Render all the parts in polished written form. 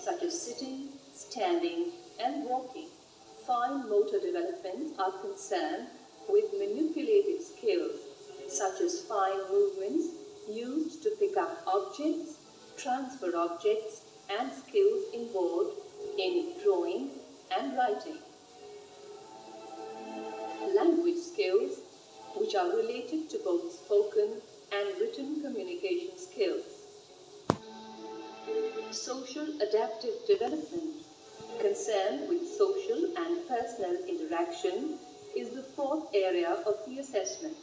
such as sitting, standing, and walking. Fine motor developments are concerned with manipulative skills, such as fine movements used to pick up objects, transfer objects, and skills involved in drawing and writing. Language skills, which are related to both spoken and written communication skills. Social adaptive development, concerned with social and personal interaction, is the fourth area of the assessment.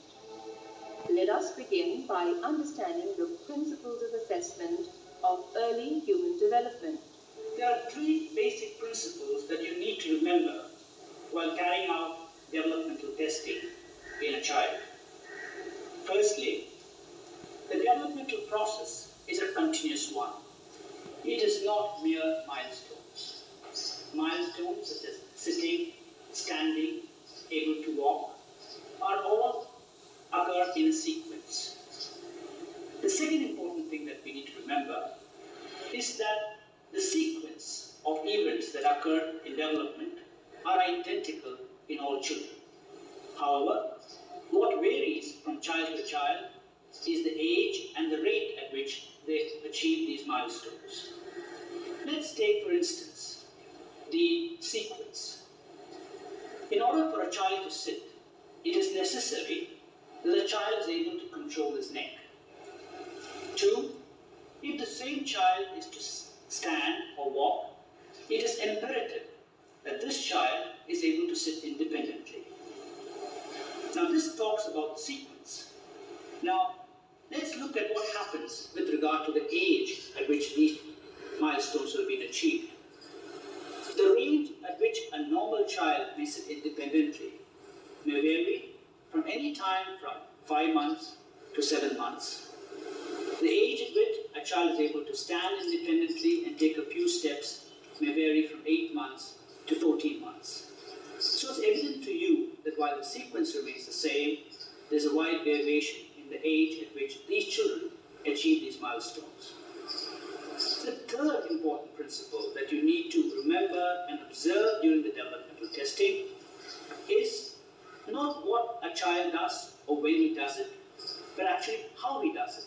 Let us begin by understanding the principles of assessment of early human development. There are three basic principles that you need to remember while carrying out developmental testing in a child. Firstly, the developmental process is a continuous one. It is not mere milestones. Milestones such as sitting, standing, able to walk, are all occur in a sequence. The second important thing that we need to remember is that the sequence of events that occur in development are identical in all children. However, what varies from child to child is the age and the rate at which they achieve these milestones. Let's take, for instance, the sequence. In order for a child to sit, it is necessary that the child is able to control his neck. 2. If the same child is to stand or walk, it is imperative that this child is able to sit independently. Now this talks about the sequence. Now let's look at what happens with regard to the age at which these milestones have been achieved. The range at which a normal child may sit independently may vary from any time from 5 months to 7 months. The age at which a child is able to stand independently and take a few steps may vary from 8 months to 14 months. So it's evident to you that while the sequence remains the same, there's a wide variation in the age at which these children achieve these milestones. The third important principle that you need to remember and observe during the developmental testing is not what a child does or when he does it, but actually how he does it.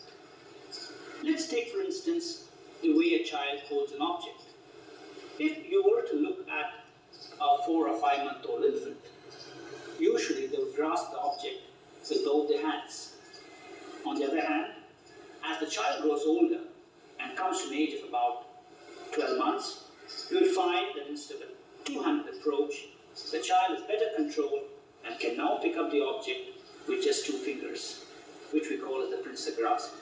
Let's take, for instance, the way a child holds an object. If you were to look at a 4 or 5 month old infant, usually they will grasp the object with both their hands. On the other hand, as the child grows older and comes to an age of about 12 months, you will find that instead of a two-handed approach, the child is better controlled and can now pick up the object with just 2 fingers, which we call as the pincer grasp.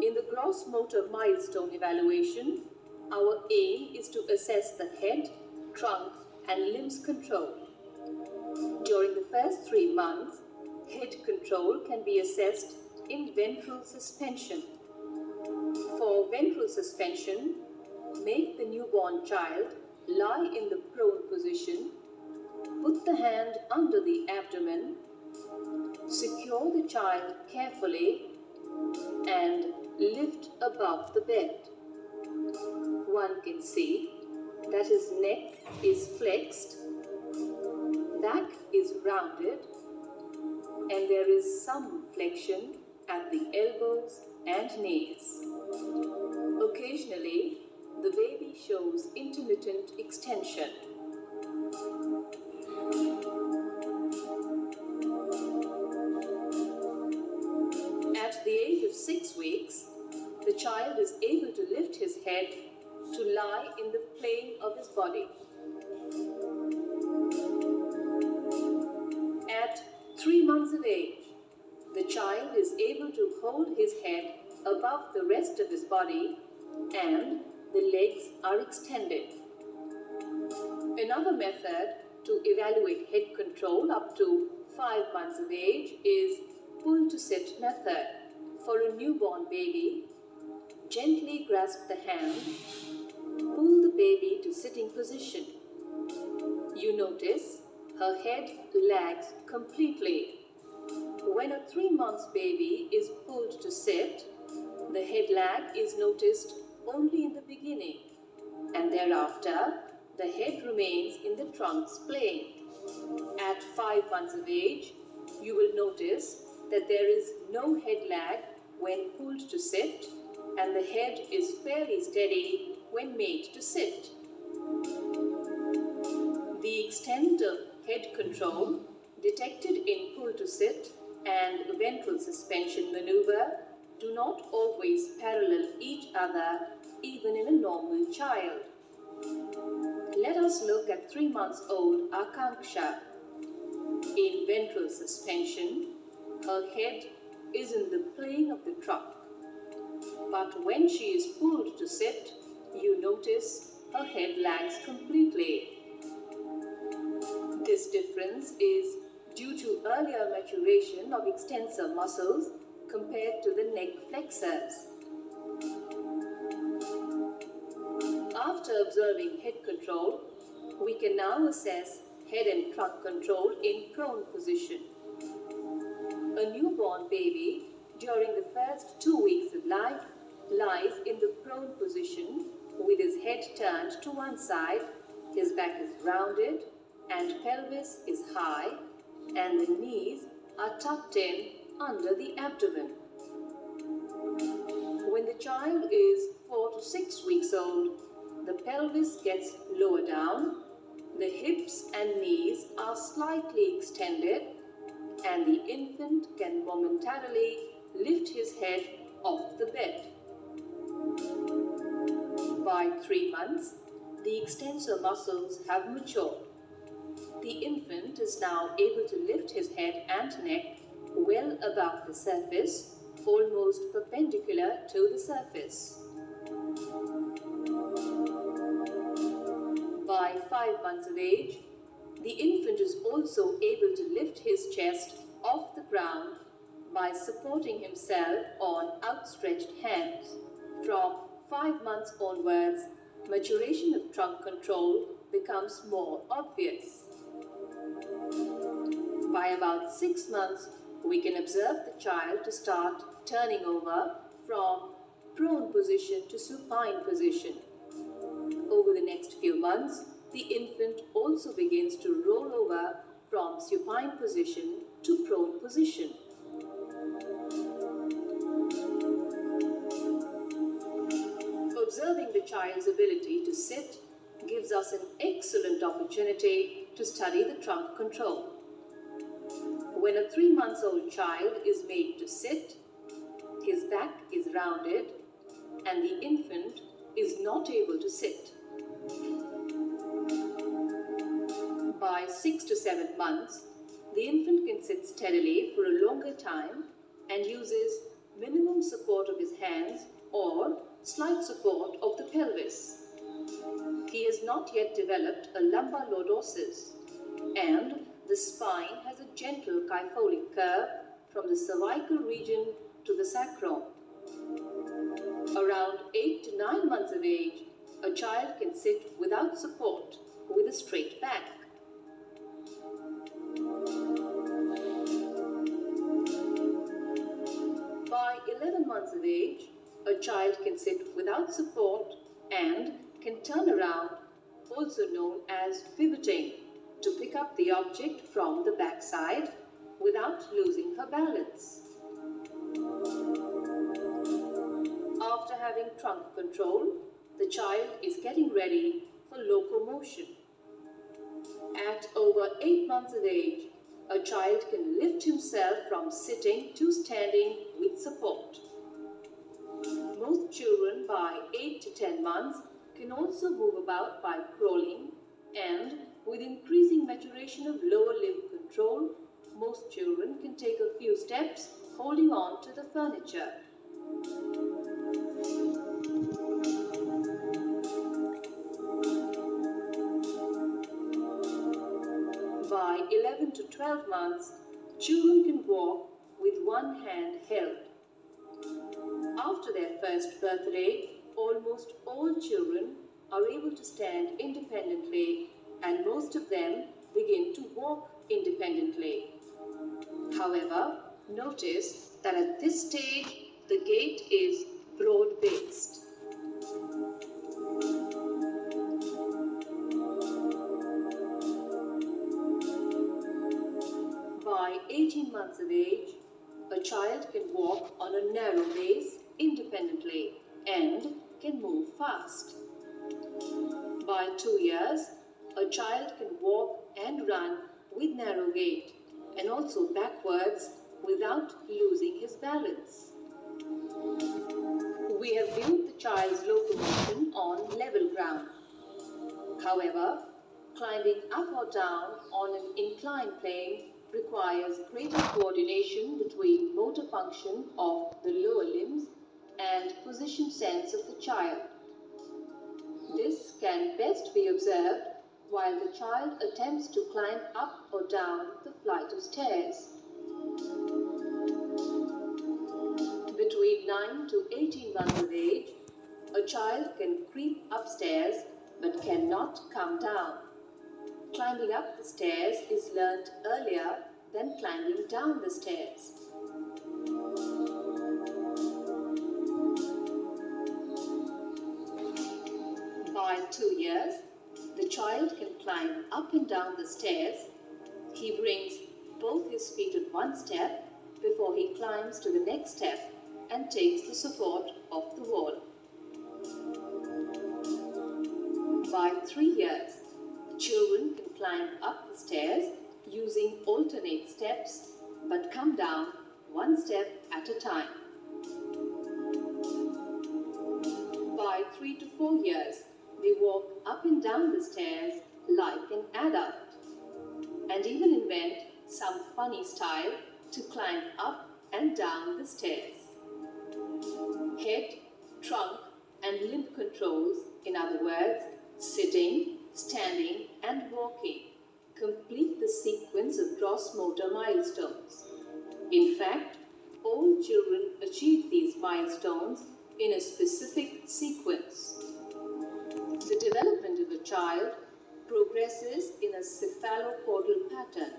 In the gross motor milestone evaluation, our aim is to assess the head, trunk, and limbs control. During the first 3 months, head control can be assessed in ventral suspension. For ventral suspension, make the newborn child lie in the prone position, put the hand under the abdomen, secure the child carefully, and lift above the bed. One can see that his neck is flexed, back is rounded, and there is some flexion at the elbows and knees. Occasionally, the baby shows intermittent extension. At the age of 6 weeks, the child is able to lift his head to lie in the plane of his body. At 3 months of age, the child is able to hold his head above the rest of his body and the legs are extended. Another method to evaluate head control up to 5 months of age is pull to sit method. For a newborn baby, gently grasp the hand, pull the baby to sitting position. You notice her head lags completely. When a 3 months baby is pulled to sit, the head lag is noticed only in the beginning and thereafter the head remains in the trunk's plane. At 5 months of age, you will notice that there is no head lag when pulled to sit, and the head is fairly steady when made to sit. The extent of head control detected in pull to sit and ventral suspension maneuver do not always parallel each other even in a normal child. Let us look at 3 months old Akanksha. In ventral suspension, her head is in the plane of the trunk. But when she is pulled to sit, you notice her head lags completely. This difference is due to earlier maturation of extensor muscles compared to the neck flexors. After observing head control, we can now assess head and trunk control in prone position. A newborn baby during the first 2 weeks of life lies in the prone position with his head turned to one side, his back is rounded, and pelvis is high, and the knees are tucked in under the abdomen. When the child is 4 to 6 weeks old, the pelvis gets lower down, the hips and knees are slightly extended, and the infant can momentarily lift his head off the bed. By 3 months, the extensor muscles have matured. The infant is now able to lift his head and neck well above the surface, almost perpendicular to the surface. By 5 months of age, the infant is also able to lift his chest off the ground by supporting himself on outstretched hands. From 5 months onwards, maturation of trunk control becomes more obvious. By about 6 months, we can observe the child to start turning over from prone position to supine position. Over the next few months, the infant also begins to roll over from supine position to prone position. Observing the child's ability to sit gives us an excellent opportunity to study the trunk control. When a 3-month-old child is made to sit, his back is rounded and the infant is not able to sit. By 6 to 7 months, the infant can sit steadily for a longer time and uses minimum support of his hands or slight support of the pelvis. He has not yet developed a lumbar lordosis, and the spine has a gentle kypholic curve from the cervical region to the sacrum. Around 8 to 9 months of age, a child can sit without support with a straight back. By 11 months of age, a child can sit without support and can turn around, also known as pivoting, to pick up the object from the backside without losing her balance. After having trunk control, the child is getting ready for locomotion. At over 8 months of age, a child can lift himself from sitting to standing with support. Most children by 8 to 10 months can also move about by crawling, and with increasing maturation of lower limb control, most children can take a few steps holding on to the furniture. By 11 to 12 months, children can walk with one hand held. After their first birthday, almost all children are able to stand independently, and most of them begin to walk independently. However, notice that at this stage, the gait is broad-based. independently and can move fast. By 2 years, a child can walk and run with narrow gait and also backwards without losing his balance. We have viewed the child's locomotion on level ground. However, climbing up or down on an inclined plane requires greater coordination between motor function of the lower limbs and position sense of the child. This can best be observed while the child attempts to climb up or down the flight of stairs. Between 9 to 18 months of age, a child can creep upstairs but cannot come down. Climbing up the stairs is learnt earlier than climbing down the stairs. By 2 years, the child can climb up and down the stairs. He brings both his feet at one step before he climbs to the next step and takes the support of the wall. By 3 years, children can climb up the stairs using alternate steps but come down one step at a time. By 3 to 4 years, they walk up and down the stairs like an adult and even invent some funny style to climb up and down the stairs. Head, trunk, and limb controls, in other words, sitting, standing, and walking, complete the sequence of gross motor milestones. In fact, all children achieve these milestones in a specific sequence. The development of a child progresses in a cephalocaudal pattern,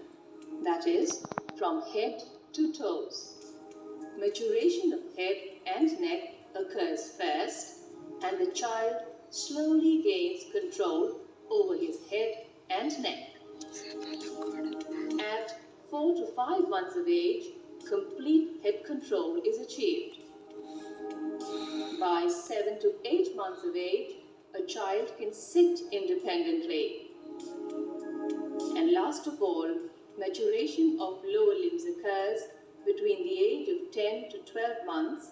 that is, from head to toes. Maturation of head and neck occurs first, and the child slowly gains control over his head and neck. At 4 to 5 months of age, complete head control is achieved. By 7 to 8 months of age, a child can sit independently. And last of all, maturation of lower limbs occurs between the age of 10 to 12 months,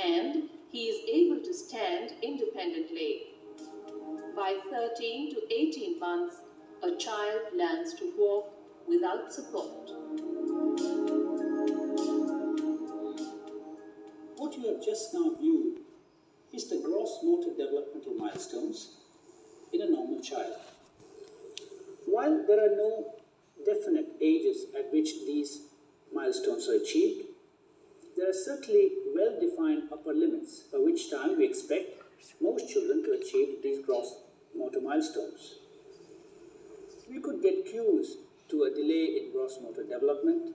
and he is able to stand independently. By 13 to 18 months, a child learns to walk without support. What you have just now viewed is the gross motor developmental milestones in a normal child. While there are no definite ages at which these milestones are achieved, there are certainly well-defined upper limits by which time we expect most children to achieve these gross motor milestones. We could get cues to a delay in gross motor development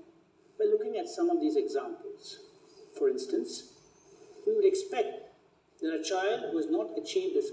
by looking at some of these examples. For instance, we would expect that a child who has not achieved this